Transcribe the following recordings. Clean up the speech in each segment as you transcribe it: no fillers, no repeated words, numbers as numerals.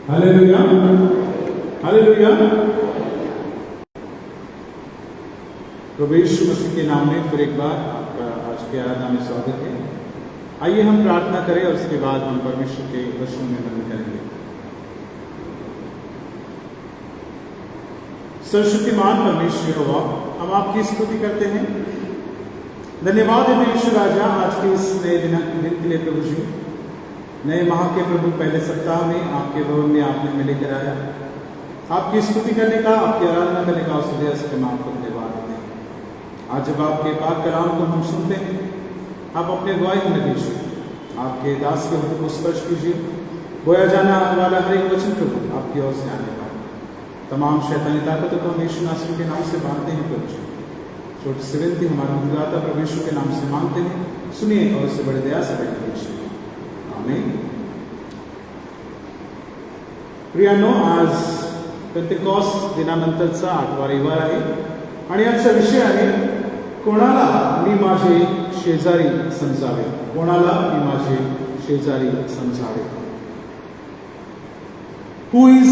Hallelujah, hallelujah. प्रभु यीशु मसीह के नाम में फिर एक बार आपका आज के आराधना में स्वागत है। आइए हम प्रार्थना करें और उसके बाद हम परमेश्वर के वचनों में मनन करेंगे। सर्वशक्तिमान परमेश्वर यहोवा, हम आपकी स्तुति करते हैं। धन्यवाद है यीशु राजा, आज के इस नए दिन के लिए प्रभु जी, नए माह के प्रभु पहले सप्ताह में आपके भवन में आपने हमें लेकर आया। आपकी स्तुति करने का, आपकी आराधना करने का अवसर से हम आपको धन्यवाद देते हैं। आज जब आपके पाक कलाम को हम सुनते हैं, आप अपने गवाही में दीजिए, आपके दास के होठों को स्पर्श कीजिए। बोया जाना वाला हर एक वचन प्रभु आपकी ओर से आने वाला, तमाम शैतानी ताकतों को हम यीशु नासरी के नाम से बांधते हैं प्रभु जी। छोटी सी विनती हमारे मुक्तिदाता परमेश्वर के नाम से मांगते हैं, सुनिए और उससे बड़े दया से बैठ कीजिए। आमीन। प्रियानो, आज पेंटेकॉस्ट दिनानंतरचा 8वा रविवार आहे आणि आजचा विषय आहे कोणाला मी माझे शेजारी समजावे, कोणाला मी माझे शेजारी समजावे। Who is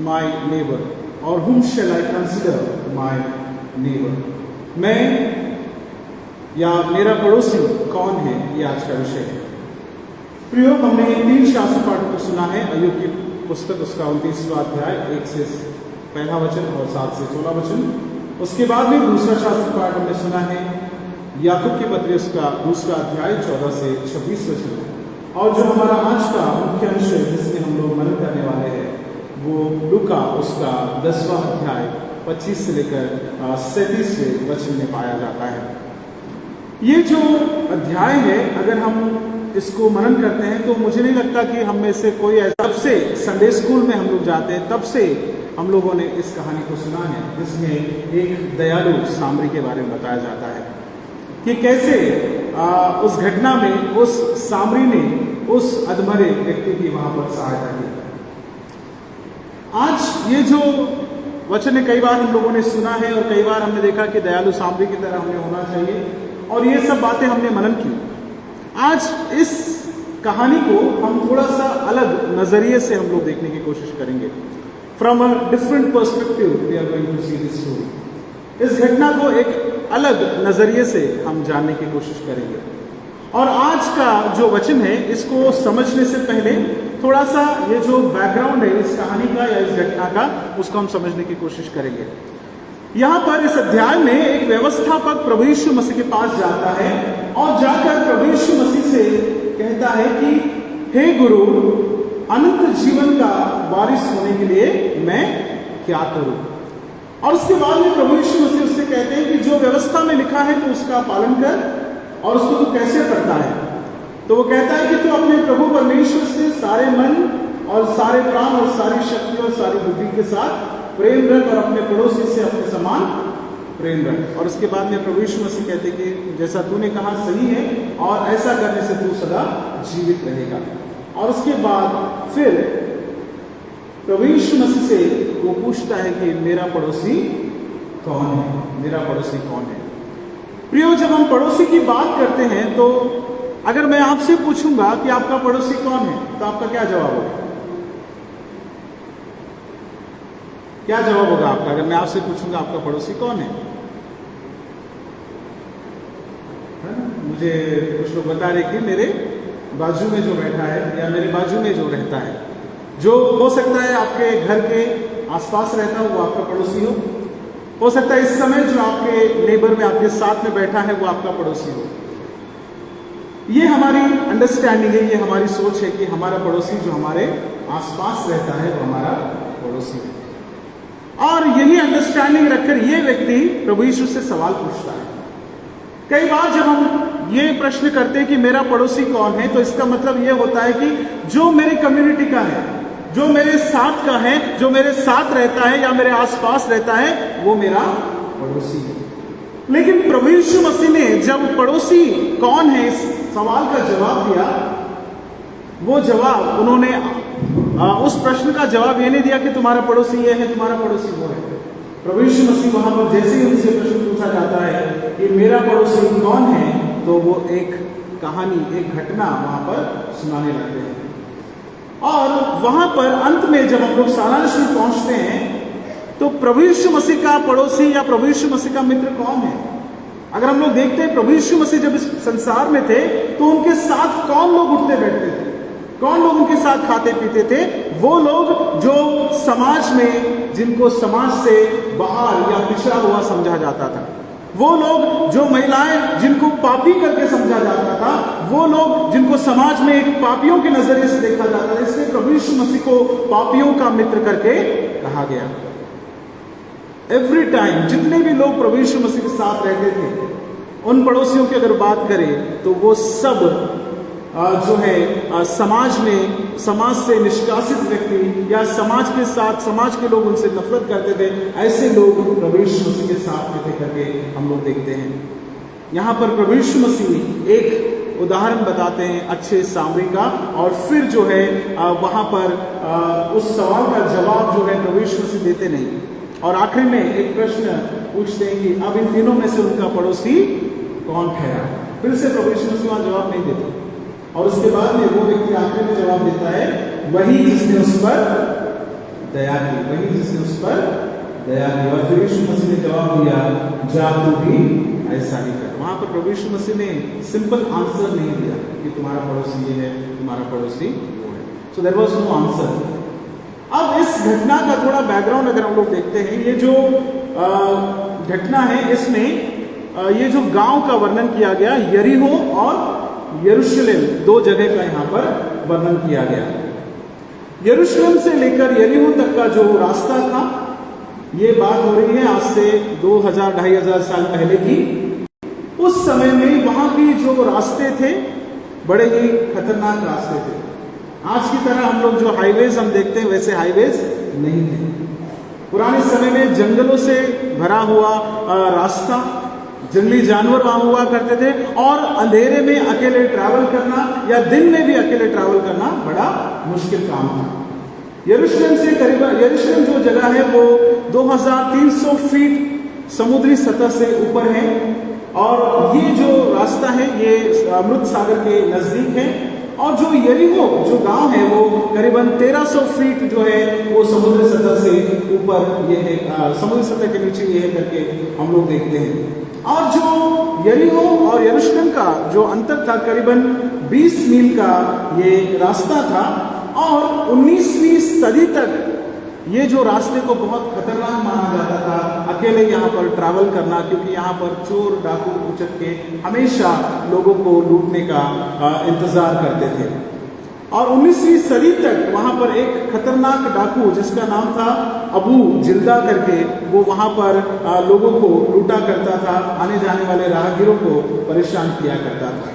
my neighbor or whom shall I consider my neighbor? मैं या मेरा पड़ोसी कौन है, ये आज का विषय है। प्रियो, हमने 3 शास्त्र पाठों को सुना है। अय्यूब की पुस्तक उसका 29वां अध्याय 1 से 1 वचन और 7 से 16 वचन। उसके बाद में दूसरा शास्त्र पाठ हमने सुना है याकूब की पत्री उसका 2 अध्याय 14 से 26 वचन। और जो हमारा आज का मुख्य अंश है जिसमें हम लोग मनन करने वाले हैं, वो लूका उसका 10वां अध्याय 25 से लेकर 37वें वचन में पाया जाता है। ये जो अध्याय है, अगर हम इसको मनन करते हैं तो मुझे नहीं लगता कि हम में से कोई ऐसा, तब से संडे स्कूल में हम लोग जाते हैं, तब से हम लोगों ने इस कहानी को सुना है, जिसमें एक दयालु सामरी के बारे में बताया जाता है कि कैसे उस घटना में उस सामरी ने उस अधमरे व्यक्ति की वहां पर सहायता की। आज ये जो वचन है, कई बार हम लोगों ने सुना है और कई बार हमने देखा कि दयालु सामरी की तरह हमें होना चाहिए, और ये सब बातें हमने मनन की। आज इस कहानी को हम थोड़ा सा अलग नजरिए से हम लोग देखने की कोशिश करेंगे। From a different perspective we are going to see this story. इस घटना को एक अलग नजरिए से हम जानने की कोशिश करेंगे। और आज का जो वचन है, इसको समझने से पहले थोड़ा सा ये जो बैकग्राउंड है इस कहानी का या इस घटना का, उसको हम समझने की कोशिश करेंगे। यहाँ पर इस अध्याय में एक व्यवस्थापक प्रभु यीशु मसीह के पास जाता है और जाकर प्रभु यीशु मसीह से कहता है कि हे गुरु, अनंत जीवन का वारिस होने के लिए मैं क्या करूं। और उसके बाद में प्रभु यीशु मसीह उससे कहते हैं कि जो व्यवस्था में लिखा है तो उसका पालन कर, और उसको तू कैसे करता है। तो वो कहता है कि तू अपने प्रभु परमेश्वर से सारे मन और सारे प्राण और सारी शक्ति और सारी बुद्धि के साथ प्रेम रख, और अपने पड़ोसी से अपने समान प्रेम रख। और उसके बाद में प्रभु यीशु मसीह कहते हैं कि जैसा तूने कहा सही है, और ऐसा करने से तू सदा जीवित रहेगा। और उसके बाद फिर प्रभु यीशु मसीह से वो पूछता है कि मेरा पड़ोसी कौन है, मेरा पड़ोसी कौन है। प्रियो, जब हम पड़ोसी की बात करते हैं तो अगर मैं आपसे पूछूंगा कि आपका पड़ोसी कौन है, तो आपका क्या जवाब होगा? क्या जवाब होगा आपका अगर मैं आपसे पूछूंगा आपका पड़ोसी कौन है? मुझे कुछ लोग बता रहे कि मेरे बाजू में जो बैठा है या मेरे बाजू में जो रहता है, जो हो सकता है आपके घर के आसपास रहता हो, वो आपका पड़ोसी हो सकता है इस समय जो आपके नेबर में आपके साथ में बैठा है वो आपका पड़ोसी हो। ये हमारी अंडरस्टैंडिंग है, ये हमारी सोच है कि हमारा पड़ोसी जो हमारे आसपास रहता है वो हमारा पड़ोसी है। और यही अंडरस्टैंडिंग रखकर ये व्यक्ति प्रभु यीशु से सवाल पूछता है। कई बार जब हम ये प्रश्न करते हैं कि मेरा पड़ोसी कौन है, तो इसका मतलब ये होता है कि जो मेरी कम्युनिटी का है, जो मेरे साथ का है, जो मेरे साथ रहता है या मेरे आसपास रहता है, वो मेरा पड़ोसी है। लेकिन प्रभु यीशु मसीह ने जब पड़ोसी कौन है इस सवाल का जवाब दिया, वो जवाब उन्होंने उस प्रश्न का जवाब ये नहीं दिया कि तुम्हारा पड़ोसी ये है, तुम्हारा पड़ोसी वो है। प्रभु यीशु मसीह वहां पर जैसे ही उनसे प्रश्न पूछा जाता है कि मेरा पड़ोसी कौन है, तो वो एक कहानी, एक घटना वहां पर सुनाने लगते हैं। और वहां पर अंत में जब हम लोग सारांश में पहुंचते हैं तो प्रभु यीशु मसीह का पड़ोसी या प्रभु यीशु मसीह का मित्र कौन है? अगर हम लोग देखते हैं प्रभु यीशु मसीह जब इस संसार में थे तो उनके साथ कौन लोग उठते बैठते थे, कौन लोग उनके साथ खाते पीते थे? वो लोग जो समाज में, जिनको समाज से बाहर या पिछड़ा हुआ समझा जाता था, वो लोग जो महिलाएं जिनको पापी करके समझा जाता था, वो लोग जिनको समाज में एक पापियों के नजरिए से देखा जाता था। इसलिए प्रभु यीशु मसीह को पापियों का मित्र करके कहा गया। एवरी टाइम जितने भी लोग प्रभु यीशु मसीह के साथ रहते थे, उन पड़ोसियों की अगर बात करें तो वो सब जो है समाज में, समाज से निष्कासित व्यक्ति या समाज के साथ, समाज के लोग उनसे नफरत करते थे, ऐसे लोग प्रभु यीशु मसीह के साथ थे करके हम लोग देखते हैं। यहाँ पर प्रभु यीशु मसीह एक उदाहरण बताते हैं अच्छे सामरी का, और फिर जो है वहाँ पर उस सवाल का जवाब जो है प्रभु यीशु मसीह देते नहीं, और आखिरी में एक प्रश्न पूछते हैं कि अब इन तीनों में से उनका पड़ोसी कौन ठहरा? फिर से प्रभु यीशु मसीह वहाँ जवाब नहीं देते, और उसके बाद में वो व्यक्ति आखिर में जवाब देता है, वही जिसने उस पर दया की, वही जिसने उस पर दया की। और फिर यीशु मसीह ने जवाब दिया, जा तू भी ऐसा ही कर। वहां पर प्रभु यीशु मसीह ने सिंपल आंसर नहीं दिया कि तुम्हारा पड़ोसी ये है, तुम्हारा पड़ोसी वो है। So there was no answer. अब इस घटना का थोड़ा बैकग्राउंड अगर हम लोग देखते हैं, ये जो घटना है इसमें ये जो गांव का वर्णन किया गया, यरीहो और यरूशलेम, दो जगह का यहाँ पर वर्णन किया गया। यरूशलेम से लेकर यरीहो तक का जो रास्ता था, ये बात हो रही है आज से 2000-2500 साल पहले की। उस समय में वहां की जो रास्ते थे बड़े ही खतरनाक रास्ते थे। आज की तरह हम लोग जो हाईवेज हम देखते हैं वैसे हाईवेज नहीं थे। पुराने समय में जंगलों से भरा हुआ रास्ता, जंगली जानवर वहां हुआ करते थे, और अंधेरे में अकेले ट्रैवल करना या दिन में भी अकेले ट्रैवल करना बड़ा मुश्किल काम था। यरूशलेम से करीबन, यरूशलेम जो जगह है वो 2300 फीट समुद्री सतह से ऊपर है, और ये जो रास्ता है ये अमृत सागर के नजदीक है, और जो यरीहो जो गांव है वो करीबन 1300 फीट जो है वो समुद्री सतह से ऊपर ये है, समुद्री सतह के नीचे ये है करके हम लोग देखते हैं। और जो यरीहो और यरूशलेम का जो अंतर था करीबन 20 मील का ये रास्ता था, और 19वीं सदी तक ये जो रास्ते को बहुत खतरनाक माना जाता था अकेले यहाँ पर ट्रैवल करना, क्योंकि यहाँ पर चोर डाकू उचक के हमेशा लोगों को लूटने का इंतजार करते थे। और 19वीं सदी तक वहाँ पर एक खतरनाक डाकू जिसका नाम था अबू जिल्दा करके, वो वहाँ पर लोगों को लूटा करता था, आने जाने वाले राहगीरों को परेशान किया करता था।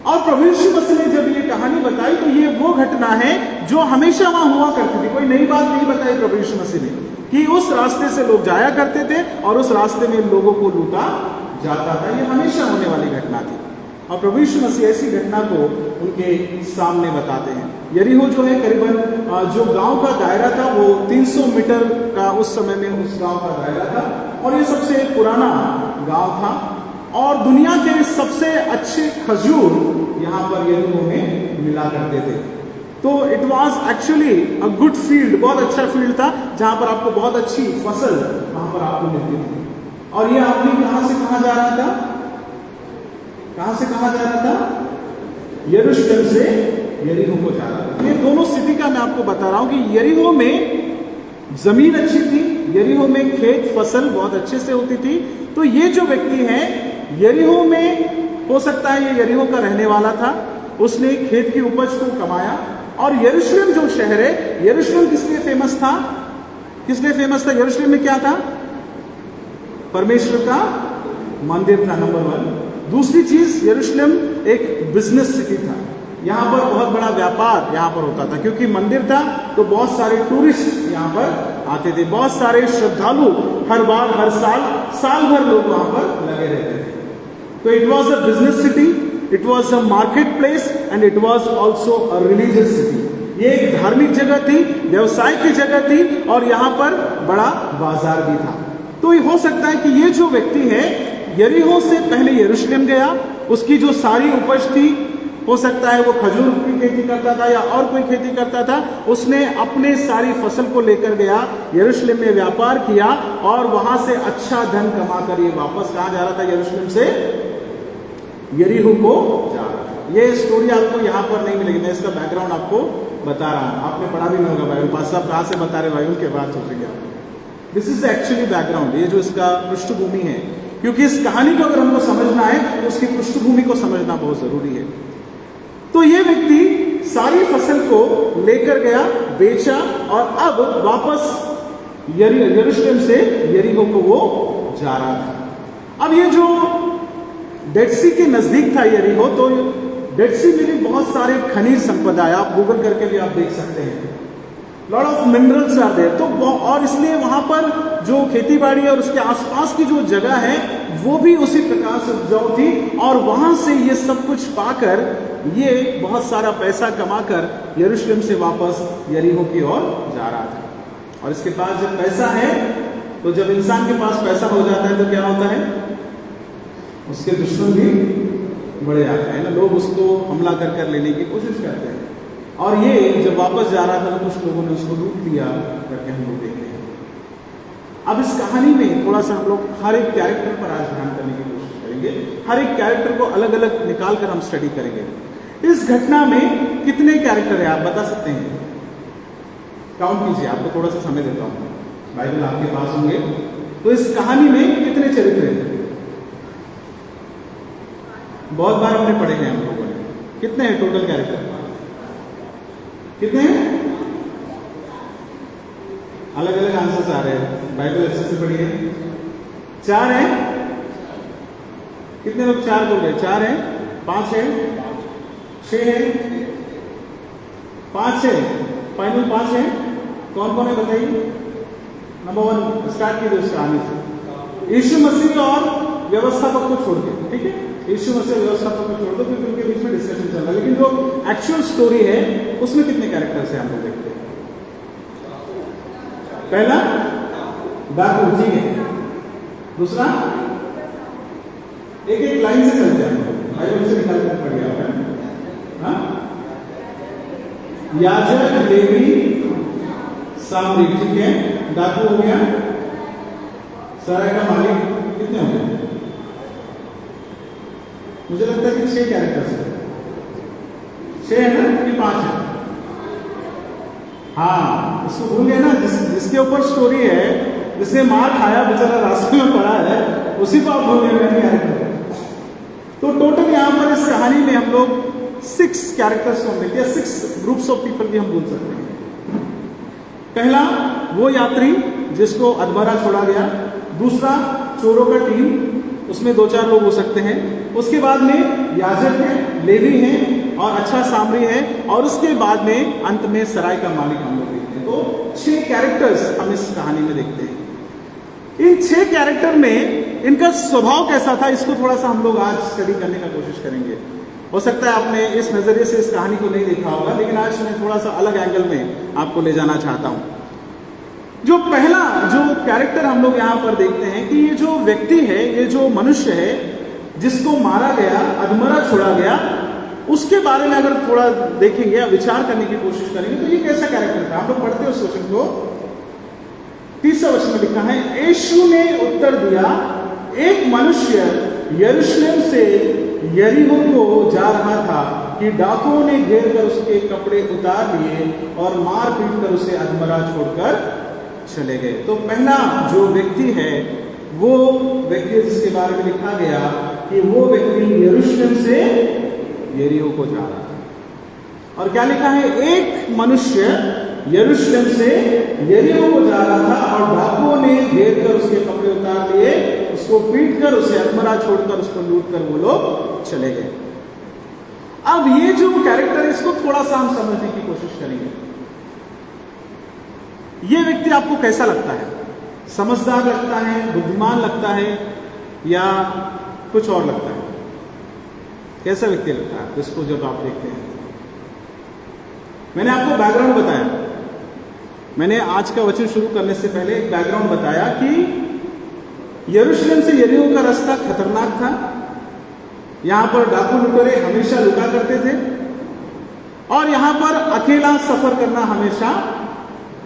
और प्रभु यीशु मसीह ने जब ये कहानी बताई तो ये वो घटना है जो हमेशा वहां हुआ करती थी। कोई नई बात नहीं बताई प्रभु यीशु मसीह ने, कि उस रास्ते से लोग जाया करते थे और उस रास्ते में लोगों को लूटा जाता था। ये हमेशा होने वाली घटना थी, और प्रभु यीशु मसीह ऐसी घटना को उनके सामने बताते हैं। यरीहो जो है करीबन जो गांव का दायरा था वो 300 मीटर का उस समय में उस गांव का दायरा था, और ये सबसे पुराना गांव था, और दुनिया के सबसे अच्छे खजूर यहाँ पर यरीहो में मिला करते थे। तो it was actually a good field, बहुत अच्छा फील्ड था जहाँ पर आपको बहुत अच्छी फसल वहाँ पर आपको मिलती थी। और ये आदमी कहाँ से कहाँ जा रहा था? कहाँ से कहाँ जा रहा था? यरूशलेम से यरीहो को जा रहा था। ये दोनों सिटी का मैं आपको बता रहा हूँ कि यरीहो में जमीन अच्छी थी, यरीहो में खेत फसल बहुत अच्छे से होती थी। तो ये जो व्यक्ति है यरीहो में, हो सकता है ये यरीहो का रहने वाला था, उसने खेत की उपज को कमाया। और यरूशलेम जो शहर है, यरूशलेम किस लिए फेमस था? किस लिए फेमस था? यरूशलेम में क्या था? परमेश्वर का मंदिर था, नंबर 1। दूसरी चीज, यरूशलेम एक बिजनेस सिटी था, यहाँ पर बहुत बड़ा व्यापार यहाँ पर होता था, क्योंकि मंदिर था तो बहुत सारे टूरिस्ट यहाँ पर आते थे, बहुत सारे श्रद्धालु हर बार, हर साल भर लोग वहां पर लगे रहते थे। तो it was a business city, it was a market place, and it was also a religious city. ये एक धार्मिक जगह थी, व्यवसाय की जगह थी, और यहाँ पर बड़ा बाजार भी था। तो ये हो सकता है कि ये जो व्यक्ति है यरीहो से पहले यरूशलेम गया, उसकी जो सारी उपज थी, हो सकता है वो खजूर की खेती करता था या और कोई खेती करता था, उसने अपने सारी फसल को लेकर गया, यरूशलेम में व्यापार किया और वहां से अच्छा धन कमा कर ये वापस कहाँ जा रहा था? यरूशलेम से यरीहो को जा रहा था। ये स्टोरी आपको यहाँ पर नहीं मिलेगी, मैं इसका बैकग्राउंड आपको बता रहा हूँ। आपने पढ़ा भी नहीं होगा बाइबल, पास साहब कहाँ से बता रहे बाइबल के बाद सोचेंगे आप। दिस इज एक्चुअली बैकग्राउंड, ये जो इसका पृष्ठभूमि है, क्योंकि इस कहानी को अगर हमको समझना है तो उसकी पृष्ठभूमि को समझना बहुत जरूरी है। तो ये व्यक्ति सारी फसल को लेकर गया, बेचा और अब वापस यरूशलेम से यरीहो को वो जा रहा था। अब ये जो डेड सी के नजदीक था यरीहो, तो डेड सी में भी बहुत सारे खनिज संपदा है, आप गूगल करके भी आप देख सकते हैं। Lot of minerals are there. तो और इसलिए वहां पर जो खेती बाड़ी है और उसके आसपास की जो जगह है वो भी उसी प्रकार से उपजाऊ थी, और वहां से ये सब कुछ पाकर ये बहुत सारा पैसा कमाकर यरूशलेम से वापस यरीहो की ओर जा रहा था। और इसके पास जब पैसा है, तो जब इंसान के पास पैसा हो जाता है तो क्या होता है? उसके दुश्मन भी बढ़ जाते हैं ना, लोग उसको हमला कर लेने की कोशिश करते हैं। और ये जब वापस जा रहा था तो कुछ लोगों ने उसको लूट लिया करके हम लोग देखते हैं। अब इस कहानी में थोड़ा सा हम लोग हर एक कैरेक्टर पर आज ध्यान करने की कोशिश करेंगे, हर एक कैरेक्टर को अलग अलग निकाल कर हम स्टडी करेंगे। इस घटना में कितने कैरेक्टर है आप बता सकते हैं? काउंट कीजिए, आपको थोड़ा सा समय देता हूं, बाइबल आपके पास होंगे। तो इस कहानी में कितने चरित्र हैं? बहुत बार हमने पढ़े हैं हम लोगों ने। कितने हैं टोटल कैरेक्टर? कितने हैं? अलग अलग आंसर्स आ रहे हैं, बाइबल अच्छे से पढ़िए। 4 हैं। कितने लोग 4 बोल रहे? 4 हैं, 5 है, 6 है, 5 है, फाइनल 5 है। कौन कौन है बताइए? नंबर 1 स्टार्ट कीजिए उस कहानी से। यीशु मसीह और व्यवस्थापक को छोड़ के, ठीक है? यीशु मसीह व्यवस्थापक को छोड़ दो, क्योंकि उनके बीच में डिस्कशन चल रहा है। लेकिन जो एक्चुअल स्टोरी है उसमें कितने कैरेक्टर्स हैं हम लोग देखते हैं। पहला डाकू, ठीक है। दूसरा, एक एक लाइन से चलते हैं, बाइबल से निकाल कर पढ़िए आप। याजक, लेवी, सामरी, ठीक है। डाकू हो गया, सराय का मालिक, कितने हो गए? मुझे लगता है कि 6 कैरेक्टर्स है। 6 है ना कि 5 है? हाँ, उसको भूल गए ना, जिसके ऊपर स्टोरी है, जिसने मार खाया बेचारा रास्ते में पड़ा है, उसी को आप भूल गए कैरेक्टर। तो टोटल यहां पर इस कहानी में हम लोग 6 कैरेक्टर्स को मिलते हैं, 6 ग्रुप्स ऑफ पीपल भी हम बोल सकते हैं। पहला वो यात्री जिसको अधमरा छोड़ा गया। दूसरा चोरों का टीम, उसमें 2-4 लोग हो सकते हैं। उसके बाद में याजक है, लेवी है और अच्छा सामरी है, और उसके बाद में अंत में सराय का मालिक हम लोग देखते हैं। तो 6 कैरेक्टर्स हम इस कहानी में देखते हैं। इन 6 कैरेक्टर में इनका स्वभाव कैसा था, इसको थोड़ा सा हम लोग आज स्टडी करने का कोशिश करेंगे। हो सकता है आपने इस नजरिए से इस कहानी को नहीं देखा होगा, लेकिन आज मैं थोड़ा सा अलग एंगल में आपको ले जाना चाहता हूं। जो पहला जो कैरेक्टर हम लोग यहां पर देखते हैं कि ये जो व्यक्ति है, ये जो मनुष्य है जिसको मारा गया, अधमरा छोड़ा गया, उसके बारे में अगर थोड़ा देखेंगे या विचार करने की कोशिश करेंगे तो ये कैसा कैरेक्टर था। हम लोग पढ़ते हैं उस वचन को। 30वां वचन में लिखा है, यीशु ने उत्तर दिया, एक मनुष्य यरूशलेम से यरीहो को जा रहा था कि डाकुओं ने घेर कर उसके कपड़े उतार लिए और मार पीट कर उसे अधमरा छोड़कर चले गए। तो पहला जो व्यक्ति है वो व्यक्ति जिसके बारे में लिखा गया कि वो व्यक्ति यरूशलेम से यरीहो को जा रहा था। और क्या लिखा है? एक मनुष्य यरूशलेम से यरीहो को जा रहा था और डाकुओं ने घेर कर उसके कपड़े उतार लिए, उसको पीट कर उसे अधमरा छोड़कर उसको लूट कर वो लोग चले गए। अब ये जो कैरेक्टर है इसको थोड़ा सा हम समझने की कोशिश करेंगे। ये व्यक्ति आपको कैसा लगता है? समझदार लगता है, बुद्धिमान लगता है, या कुछ और लगता है? कैसा व्यक्ति लगता है इसको जब आप देखते हैं? मैंने आपको बैकग्राउंड बताया, मैंने आज का वचन शुरू करने से पहले एक बैकग्राउंड बताया कि यरूशलेम से यरीहो का रास्ता खतरनाक था, यहां पर डाकू लुटेरे हमेशा लुटा करते थे और यहां पर अकेला सफर करना हमेशा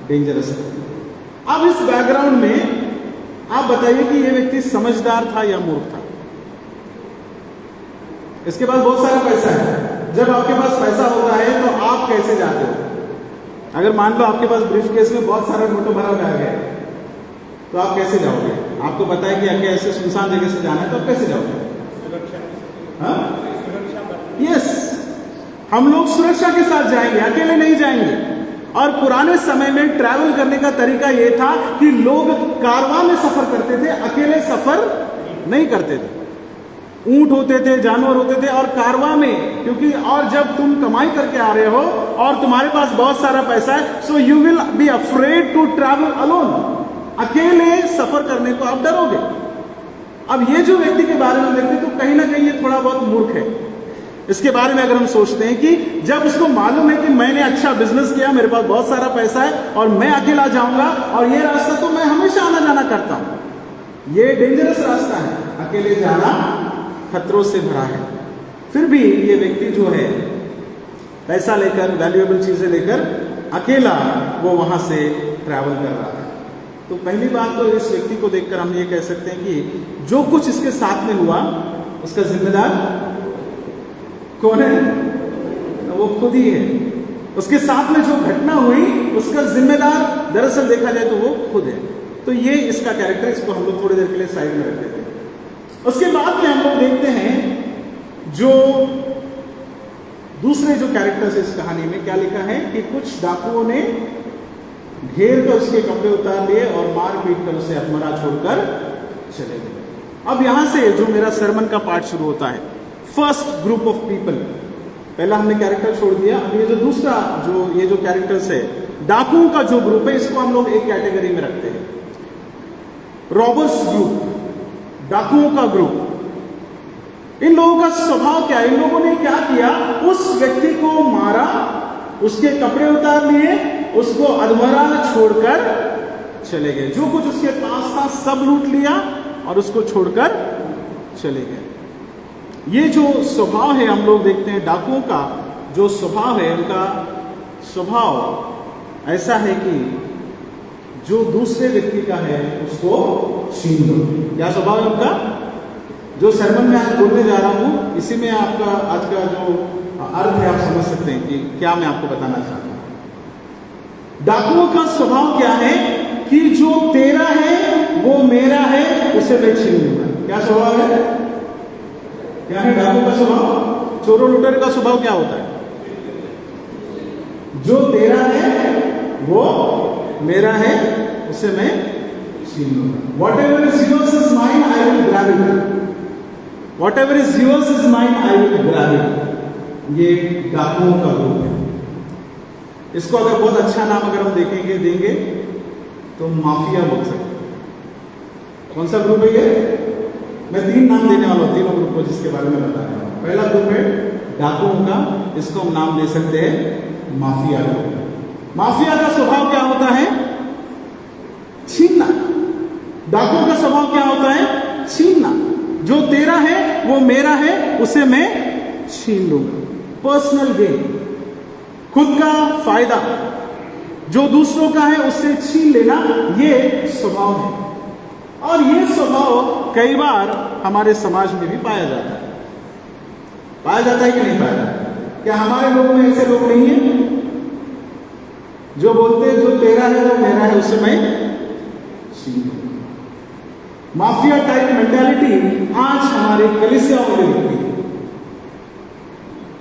डेंजरस था। अब इस बैकग्राउंड में आप बताइए कि यह व्यक्ति समझदार था या मूर्ख था? इसके पास बहुत सारा पैसा है। जब आपके पास पैसा होता है तो आप कैसे जाते हो? अगर मान लो आपके पास ब्रीफ केस में बहुत सारा नोटों भरा हुआ है तो आप कैसे जाओगे? आपको पता है कि आगे ऐसे सुनसान जगह से जाना है तो आप कैसे जाओगे? यस, हम लोग सुरक्षा के साथ जाएंगे, अकेले नहीं जाएंगे। और पुराने समय में ट्रैवल करने का तरीका यह था कि लोग कारवां में सफर करते थे, अकेले सफर नहीं करते थे। ऊंट होते थे, जानवर होते थे और कारवां में, क्योंकि और जब तुम कमाई करके आ रहे हो और तुम्हारे पास बहुत सारा पैसा है, so you will be afraid to travel alone. अकेले सफर करने को आप डरोगे। अब ये जो व्यक्ति के बारे में देखते तो कहीं ना कहीं ये थोड़ा बहुत मूर्ख है। इसके बारे में अगर हम सोचते हैं कि जब उसको मालूम है कि मैंने अच्छा बिजनेस किया, मेरे पास बहुत सारा पैसा है और मैं अकेला जाऊंगा और ये रास्ता तो मैं हमेशा आना जाना करता हूं, ये डेंजरस रास्ता है, अकेले जाना खतरों से भरा है। फिर भी ये व्यक्ति जो है पैसा लेकर, वैल्यूएबल चीजें लेकर अकेला वो वहां से ट्रैवल कर रहा है। तो पहली बात तो इस व्यक्ति को देखकर हम ये कह सकते हैं कि जो कुछ इसके साथ में हुआ उसका जिम्मेदार कौन है? वो खुद ही है। उसके साथ में जो घटना हुई उसका जिम्मेदार दरअसल देखा जाए तो वो खुद है। तो ये इसका कैरेक्टर, इसको हम लोग थोड़ी देर के लिए साइड में रख देते हैं। उसके बाद में हम लोग देखते हैं जो दूसरे जो कैरेक्टर्स इस कहानी में क्या लिखा है कि कुछ डाकुओं ने घेर कर उसके कपड़े उतार लिए और मार पीट कर उसे अपमरा छोड़कर चले गए। अब यहां से जो मेरा सरमन का पार्ट शुरू होता है, फर्स्ट ग्रुप ऑफ पीपल। पहला हमने कैरेक्टर छोड़ दिया, अब ये जो दूसरा ये जो कैरेक्टर्स है, डाकुओं का जो ग्रुप है, इसको हम लोग एक कैटेगरी में रखते हैं, रॉबर्स ग्रुप, डाकुओं का ग्रुप। इन लोगों का स्वभाव क्या है? इन लोगों ने क्या किया? उस व्यक्ति को मारा, उसके कपड़े उतार लिए, उसको अधमरा छोड़कर चले गए। जो कुछ उसके पास था सब लूट लिया और उसको छोड़कर चले गए। ये जो स्वभाव है हम लोग देखते हैं डाकुओं का जो स्वभाव है, उनका स्वभाव ऐसा है कि जो दूसरे व्यक्ति का है उसको छीन लो। क्या स्वभाव है उनका? जो सरमन में आज बोलने जा रहा हूं, इसी में आपका आज का जो अर्थ है आप समझ सकते हैं कि क्या मैं आपको बताना चाहता हूं। डाकुओं का स्वभाव क्या है कि जो तेरा है वो मेरा है, उसे मैं छीन लूंगा। क्या स्वभाव है? क्या है डाकुओं का स्वभाव? चोरों लुटेरे का स्वभाव क्या होता है? जो तेरा है वो मेरा है, उसे मैं छीन लूंगा। What ever is yours is mine, I will grab it. What ever is yours is mine, I will grab it. ये डाकुओं का ग्रुप है। इसको अगर बहुत अच्छा नाम अगर हम देंगे तो माफिया बोल सकते हैं। कौन सा ग्रुप है ये? मैं 3 नाम देने वाला हूं तीनों ग्रुप को जिसके बारे में बता रहा हूं। पहला ग्रुप है डाकुओं का, इसको हम नाम दे सकते हैं माफिया ग्रुप। माफिया का स्वभाव क्या होता है? छीनना। डाकुओं का स्वभाव क्या होता है? छीनना। जो तेरा है वो मेरा है, उसे मैं छीन लूंगा। पर्सनल गेन, खुद का फायदा, जो दूसरों का है उससे छीन लेना, ये स्वभाव है। और ये स्वभाव कई बार हमारे समाज में भी पाया जाता है। पाया जाता है कि नहीं पाया जाता? क्या हमारे लोगों में ऐसे लोग नहीं है जो बोलते हैं जो तेरा है वो मेरा है, उसे मैं छीन लूंगा? माफिया टाइप मेंटालिटी आज हमारे कलीसियाओं में होती है।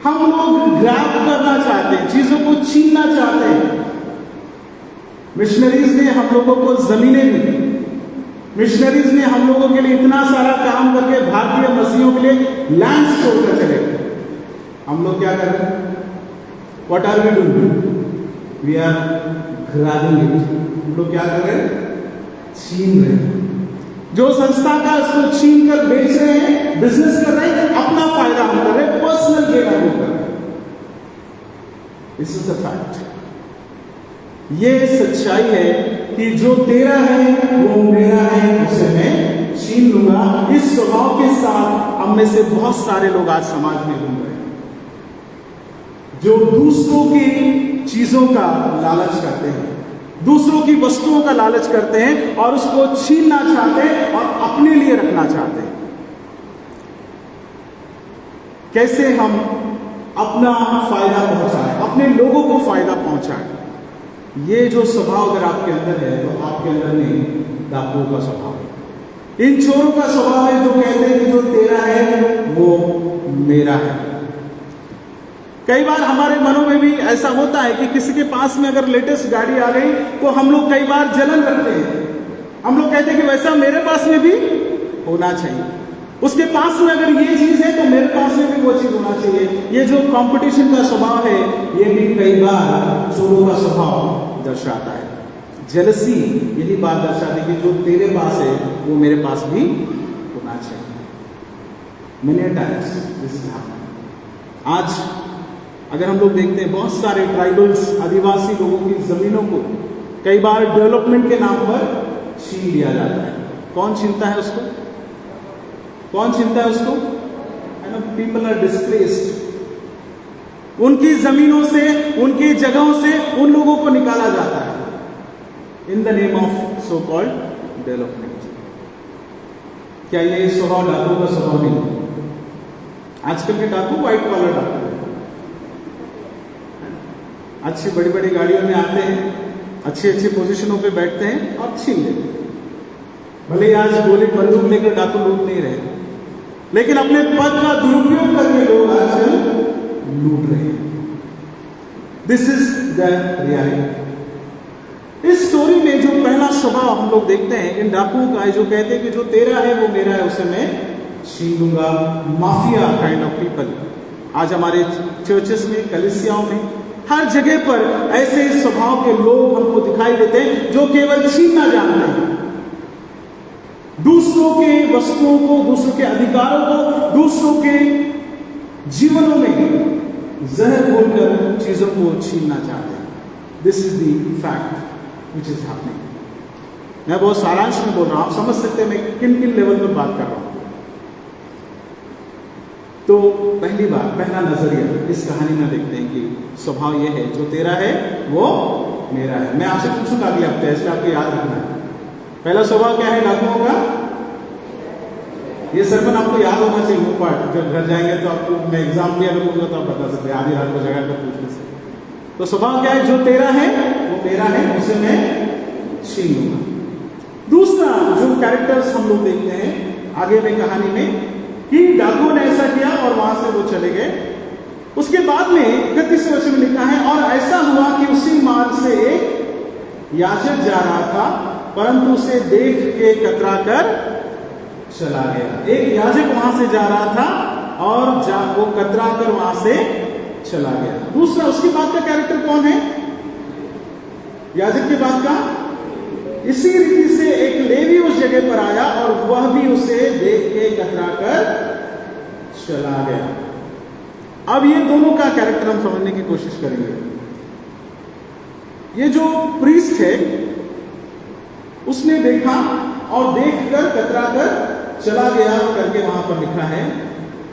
हम लोग ग्रैब करना चाहते हैं, चीजों को छीनना चाहते हैं। मिशनरीज ने हम लोगों को जमीनें दी, मिशनरीज ने हम लोगों के लिए इतना सारा काम करके भारतीय मसीहों के लिए लैंड छोड़कर चले गए। हम लोग क्या कर रहे हैं? What are we doing? We are grabbing it. हम लोग क्या कर रहे हैं? छीन रहे हैं। जो संस्था का उसको छीन कर बेच रहे हैं, बिजनेस कर रहे हैं, अपना फायदा हम कर रहे हैं, पर्सनल गेन हम कर रहे हैं। This is a fact. ये सच्चाई है कि जो तेरा है वो मेरा है, उसे मैं छीन लूंगा। इस स्वभाव के साथ हम में से बहुत सारे लोग आज समाज में घूम रहे हैं, जो दूसरों की चीजों का लालच करते हैं, दूसरों की वस्तुओं का लालच करते हैं और उसको छीनना चाहते हैं और अपने लिए रखना चाहते हैं। कैसे हम अपना फायदा पहुंचाएं, अपने लोगों को फायदा पहुंचाएं। ये जो स्वभाव अगर आपके अंदर है तो आपके अंदर नहीं डाकुओं का स्वभाव है, इन चोरों का स्वभाव है, जो कहते हैं कि जो तेरा है वो मेरा है। कई बार हमारे मनों में भी ऐसा होता है कि किसी के पास में अगर लेटेस्ट गाड़ी आ गई तो हम लोग कई बार जलन रखते हैं। हम लोग कहते हैं कि वैसा मेरे पास में भी होना चाहिए, उसके पास में अगर ये चीज है तो मेरे पास में भी वो चीज होना चाहिए। ये जो कंपटीशन का स्वभाव है ये भी कई बार चोरों का स्वभाव दर्शाता है। जेलसी यही बात दर्शाती है कि जो तेरे पास है वो मेरे पास भी होना चाहिए। Many times this is happening। आज अगर हम लोग देखते हैं बहुत सारे ट्राइबल्स, आदिवासी लोगों की जमीनों को कई बार डेवलपमेंट के नाम पर छीन लिया जाता है। कौन छीनता है उसको? कौन छीनता है उसको? People are displaced. उनकी जमीनों से, उनकी जगहों से उन लोगों को निकाला जाता है in the name of so called development. क्या ये स्वभाव डाकुओं का स्वभाव नहीं? आजकल के डाकू व्हाइट कॉलर डाकू है, अच्छी बड़ी बड़ी गाड़ियों में आते हैं, अच्छी अच्छी पोजीशनों पे बैठते हैं और छीन लेते हैं। भले आज गोली बंदूक लेकर डाकू लूट नहीं रहे, लेकिन अपने पद का दुरुपयोग करके लोग आजकल लूट रहे हैं। This is the reality. इस स्टोरी में जो पहला स्वभाव हम लोग देखते हैं इन डाकुओं का, जो कहते हैं कि जो तेरा है वो मेरा है, उसे मैं छीन लूंगा। Mafia kind of people. आज हमारे चर्चेस में, कलीसियाओं में, हर जगह पर ऐसे स्वभाव के लोग हमको दिखाई देते हैं जो केवल छीनना जानते हैं, दूसरों के वस्तुओं को, दूसरों के अधिकारों को, दूसरों के जीवनों में जहर घोलकर चीजों को छीनना चाहते हैं। This is the fact which is happening. मैं बहुत सारांश में बोल रहा हूं, आप समझ सकते हैं मैं किन किन लेवल पर बात कर रहा हूं। तो पहली बात, पहला नजरिया इस कहानी में देखते हैं कि स्वभाव यह है जो तेरा है वो मेरा है। मैं आपसे पूछूंगा अगले हफ्ते, इसलिए आपको याद रखना है। पहला स्वभाव क्या है डाकुओं का? ये सरपन आपको याद होना चाहिए। वो पार्ट जब घर जाएंगे तो आपको मैं एग्जाम भी अगर होगा तो आप बता सकते हैं आधी रात को जगह कर पूछने से। तो स्वभाव क्या है? जो तेरा है वो मेरा है, उसे मैं छीन लूंगा। दूसरा जो कैरेक्टर्स हम लोग देखते हैं आगे में कहानी में कि डाकुओं ने ऐसा किया और वहां से वो चले गए। उसके बाद में 31वें वचन में लिखा है, और ऐसा हुआ कि उसी मार्ग से एक याजक जा रहा था, परंतु उसे देख के कतरा कर चला गया। एक याजक वहां से जा रहा था और वो कतरा कर वहां से चला गया। दूसरा, उसके बाद का कैरेक्टर कौन है? याजक के बाद का? इसी रीति से एक लेवी उस जगह पर आया और वह भी उसे देख के कतरा कर चला गया। अब ये दोनों का कैरेक्टर हम समझने की कोशिश करेंगे। ये जो प्रीस्ट है उसने देखा और देखकर कतरा कर चला गया करके वहां पर लिखा है।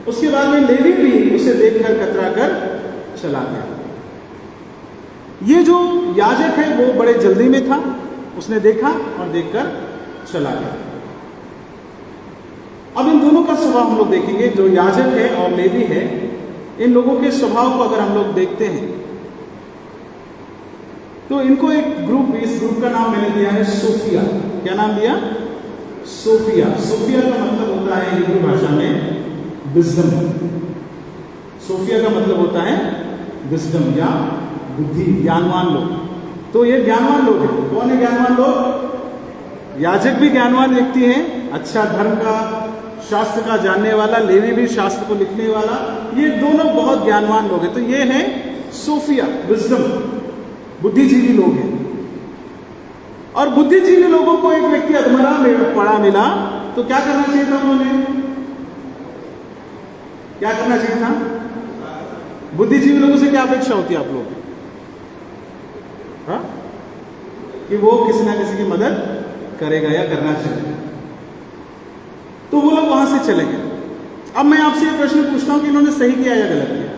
उसके बाद में लेवी भी उसे देखकर कतरा कर चला गया। ये जो याजक है वो बड़े जल्दी में था, उसने देखा और देखकर चला गया। अब इन दोनों का स्वभाव हम लोग देखेंगे। जो याजक है और लेवी है, इन लोगों के स्वभाव को अगर हम लोग देखते हैं तो इनको एक ग्रुप, इस ग्रुप का नाम मैंने दिया है सोफिया। क्या नाम दिया? सोफिया। सोफिया का मतलब होता है हिब्रू भाषा में विजडम। सोफिया का मतलब होता है विजडम या बुद्धि, ज्ञानवान लोग। तो ये ज्ञानवान लोग हैं। कौन है ज्ञानवान लोग? याजक भी ज्ञानवान व्यक्ति है, अच्छा धर्म का, शास्त्र का जानने वाला, लेवी भी शास्त्र को लिखने वाला, ये दोनों बहुत ज्ञानवान लोग हैं। तो ये है सोफिया, विजडम, बुद्धिजीवी लोग हैं। और बुद्धिजीवी लोगों को एक व्यक्ति अधमरा में पड़ा मिला तो क्या करना चाहिए था उन्होंने? क्या करना चाहिए था? बुद्धिजीवी लोगों से क्या अपेक्षा होती है आप लोग? हाँ? कि वो किसी ना किसी की मदद करेगा या करना चाहिए। तो वो लोग वहां से चले गए। अब मैं आपसे ये प्रश्न पूछता हूं कि इन्होंने सही किया या गलत किया?